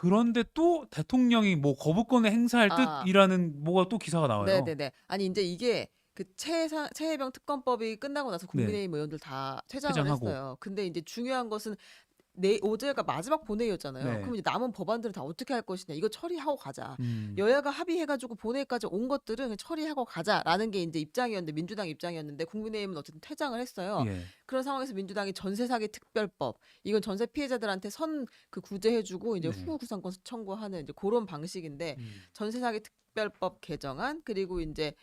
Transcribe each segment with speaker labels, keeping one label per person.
Speaker 1: 그런데 또 대통령이 뭐 거부권을 행사할
Speaker 2: 아,
Speaker 1: 뜻이라는 뭐가 또 기사가 나와요.
Speaker 2: 네네네. 아니 이제 이게 그 최혜병 특검법이 끝나고 나서
Speaker 1: 네,
Speaker 2: 국민의힘 의원들 다 퇴장을
Speaker 1: 퇴장하고.
Speaker 2: 했어요. 근데 이제 중요한 것은 어제가 마지막 본회의였잖아요.
Speaker 1: 네,
Speaker 2: 그럼 이제 남은 법안들은 다 어떻게 할 것이냐. 이거 처리하고 가자.
Speaker 1: 음,
Speaker 2: 여야가 합의해가지고 본회의까지 온 것들은 그냥 처리하고 가자라는 게 이제 입장이었는데 민주당 입장이었는데 국민의힘은 어쨌든 퇴장을 했어요.
Speaker 1: 예,
Speaker 2: 그런 상황에서 민주당이 전세 사기 특별법 이건 전세 피해자들한테 선 그 구제해주고 이제
Speaker 1: 네,
Speaker 2: 후 구상권 청구하는 이제 그런 방식인데
Speaker 1: 음,
Speaker 2: 전세 사기 특별법 개정안 그리고 이제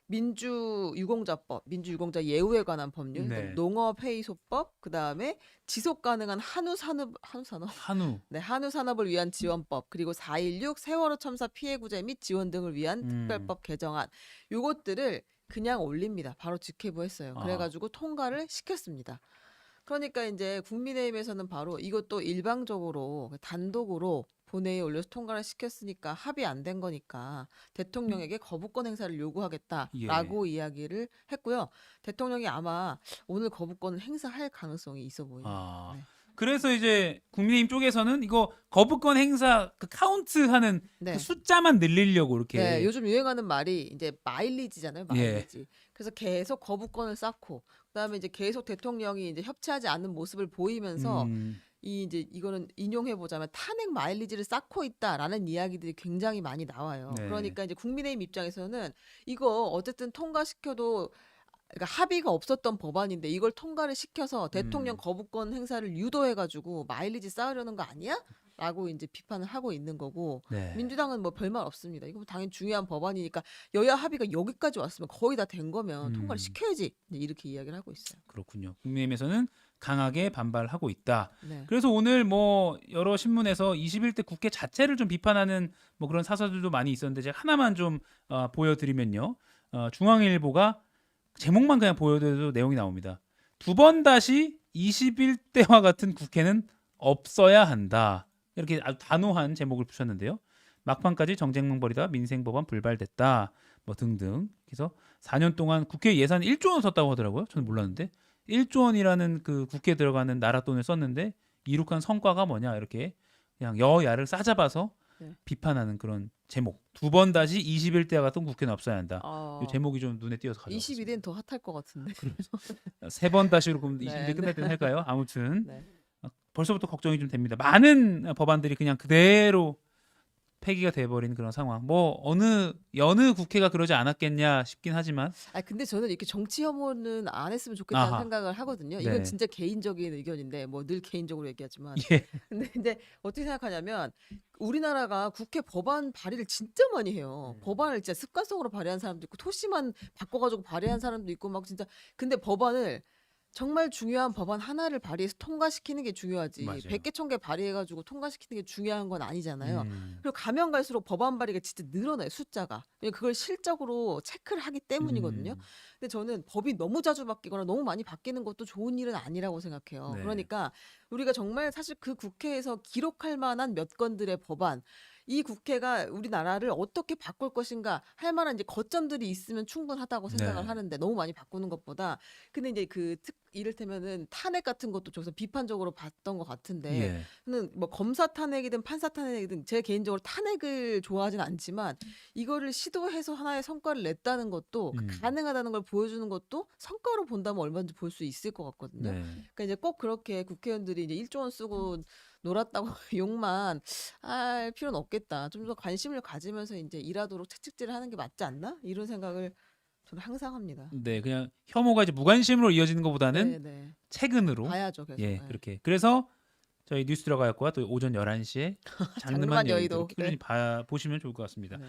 Speaker 2: 민주유공자법, 민주유공자 예우에 관한 법률, 그다음에
Speaker 1: 네,
Speaker 2: 농업해이소법, 그다음에 지속 가능한 한우산업,
Speaker 1: 한우,
Speaker 2: 네, 한우산업을 위한 지원법, 그리고 4.16 세월호 참사 피해 구제 및 지원 등을 위한
Speaker 1: 음,
Speaker 2: 특별법 개정안, 요것들을 그냥 올립니다. 바로 직회부했어요.
Speaker 1: 아,
Speaker 2: 그래가지고 통과를 시켰습니다. 그러니까 이제 국민의힘에서는 바로 이것도 일방적으로 단독으로 본회의에 올려서 통과를 시켰으니까 합의 안 된 거니까 대통령에게 거부권 행사를
Speaker 1: 예,
Speaker 2: 요구하겠다라고 이야기를 했고요. 대통령이 아마 오늘 거부권을 행사할 가능성이 있어 보입니다.
Speaker 1: 아.
Speaker 2: 네.
Speaker 1: 그래서 이제 국민의힘 쪽에서는 이거 거부권 행사 그 카운트하는 그
Speaker 2: 네.
Speaker 1: 숫자만 늘리려고
Speaker 2: 네,
Speaker 1: 이렇게
Speaker 2: 요즘 유행하는 말이 이제 마일리지잖아요,
Speaker 1: 예,
Speaker 2: 마일리지. 그래서 계속 거부권을 쌓고, 그다음에 이제 계속 대통령이 이제 협치하지 않는 모습을 보이면서
Speaker 1: 음,
Speaker 2: 이 이제 이거는 인용해 보자면 탄핵 마일리지를 쌓고 있다라는 이야기들이 굉장히 많이 나와요.
Speaker 1: 네,
Speaker 2: 그러니까 이제 국민의힘 입장에서는 이거 어쨌든 통과시켜도 그러니까 합의가 없었던 법안인데 이걸 통과를 시켜서 대통령
Speaker 1: 음,
Speaker 2: 거부권 행사를 유도해가지고 마일리지 쌓으려는 거 아니야? 라고 이제 비판을 하고 있는 거고
Speaker 1: 네.
Speaker 2: 민주당은 뭐 별말 없습니다. 이거 뭐 당연히 중요한 법안이니까 여야 합의가 여기까지 왔으면 거의 다 된 거면 통과를
Speaker 1: 음.
Speaker 2: 시켜야지 이제 이렇게 이야기를 하고 있어요.
Speaker 1: 그렇군요. 국민의힘에서는 강하게 반발하고 있다.
Speaker 2: 네.
Speaker 1: 그래서 오늘 뭐 여러 신문에서 21대 국회 자체를 좀 비판하는 뭐 그런 사설들도 많이 있었는데 제가 하나만 좀 보여드리면요. 중앙일보가 제목만 그냥 보여드려도 내용이 나옵니다. 두 번 다시 21대와 같은 국회는 없어야 한다. 이렇게 아주 단호한 제목을 붙였는데요. 막판까지 정쟁만 벌이다 민생법안 불발됐다. 뭐 등등. 그래서 4년 동안 국회 예산 1조 원 썼다고 하더라고요. 저는 몰랐는데 1조 원이라는 그 국회에 들어가는 나라 돈을 썼는데 이룩한 성과가 뭐냐 이렇게 그냥 여야를 싸잡아서
Speaker 2: 네.
Speaker 1: 비판하는 그런 제목. 두 번 다시 21대와 같은 국회는 없어야 한다. 이
Speaker 2: 어,
Speaker 1: 제목이 좀 눈에 띄어서 가져왔습니다.
Speaker 2: 22대는 더 핫할 것 같은데.
Speaker 1: 세 번 다시로 그럼
Speaker 2: 네,
Speaker 1: 21대
Speaker 2: 네,
Speaker 1: 끝날 때는 할까요? 아무튼
Speaker 2: 네.
Speaker 1: 벌써부터 걱정이 좀 됩니다. 많은 법안들이 그냥 그대로 폐기가 돼버린 그런 상황. 뭐 어느 여느 국회가 그러지 않았겠냐 싶긴 하지만
Speaker 2: 아 근데 저는 이렇게 정치 혐오는 안 했으면 좋겠다는
Speaker 1: 아하
Speaker 2: 생각을 하거든요. 이건
Speaker 1: 네
Speaker 2: 진짜 개인적인 의견인데 뭐 늘 개인적으로 얘기하지만
Speaker 1: 예.
Speaker 2: 근데 이제 어떻게 생각하냐면 우리나라가 국회 법안 발의를 진짜 많이 해요. 법안을 진짜 습관성으로 발의한 사람도 있고 토시만 바꿔가지고 발의한 사람도 있고 막 진짜 근데 법안을 정말 중요한 법안 하나를 발의해서 통과시키는 게 중요하지.
Speaker 1: 맞아요.
Speaker 2: 100개 1000개 발의해가지고 통과시키는 게 중요한 건 아니잖아요.
Speaker 1: 음,
Speaker 2: 그리고 가면 갈수록 법안 발의가 진짜 늘어나요, 숫자가. 왜냐면 그걸 실적으로 체크를 하기 때문이거든요.
Speaker 1: 음,
Speaker 2: 근데 저는 법이 너무 자주 바뀌거나 너무 많이 바뀌는 것도 좋은 일은 아니라고 생각해요.
Speaker 1: 네,
Speaker 2: 그러니까 우리가 정말 사실 그 국회에서 기록할 만한 몇 건들의 법안, 이 국회가 우리나라를 어떻게 바꿀 것인가 할 만한 이제 거점들이 있으면 충분하다고 생각을
Speaker 1: 네,
Speaker 2: 하는데 너무 많이 바꾸는 것보다 근데 이제 이를테면은 탄핵 같은 것도 저기서 비판적으로 봤던 것 같은데
Speaker 1: 예,
Speaker 2: 저는 뭐 검사 탄핵이든 판사 탄핵이든 제 개인적으로 탄핵을 좋아하진 않지만 이거를 시도해서 하나의 성과를 냈다는 것도 그
Speaker 1: 음,
Speaker 2: 가능하다는 걸 보여주는 것도 성과로 본다면 얼마든지 볼 수 있을 것 같거든요.
Speaker 1: 네,
Speaker 2: 그러니까 이제 꼭 그렇게 국회의원들이 이제 1조 원 쓰고 놀았다고 욕만 할 필요는 없겠다. 좀 더 관심을 가지면서 이제 일하도록 채찍질을 하는 게 맞지 않나? 이런 생각을 저는 항상 합니다.
Speaker 1: 네, 그냥 혐오가 이제 무관심으로 이어지는 것보다는
Speaker 2: 네, 네.
Speaker 1: 최근으로
Speaker 2: 봐야죠, 계속.
Speaker 1: 예,
Speaker 2: 예.
Speaker 1: 그렇게. 그래서 저희 뉴스 들어가 있고요. 또 오전 11시에 장르만
Speaker 2: 장르만
Speaker 1: 여의도록
Speaker 2: 여의도. 네.
Speaker 1: 꾸준히 보시면 좋을 것 같습니다.
Speaker 2: 네.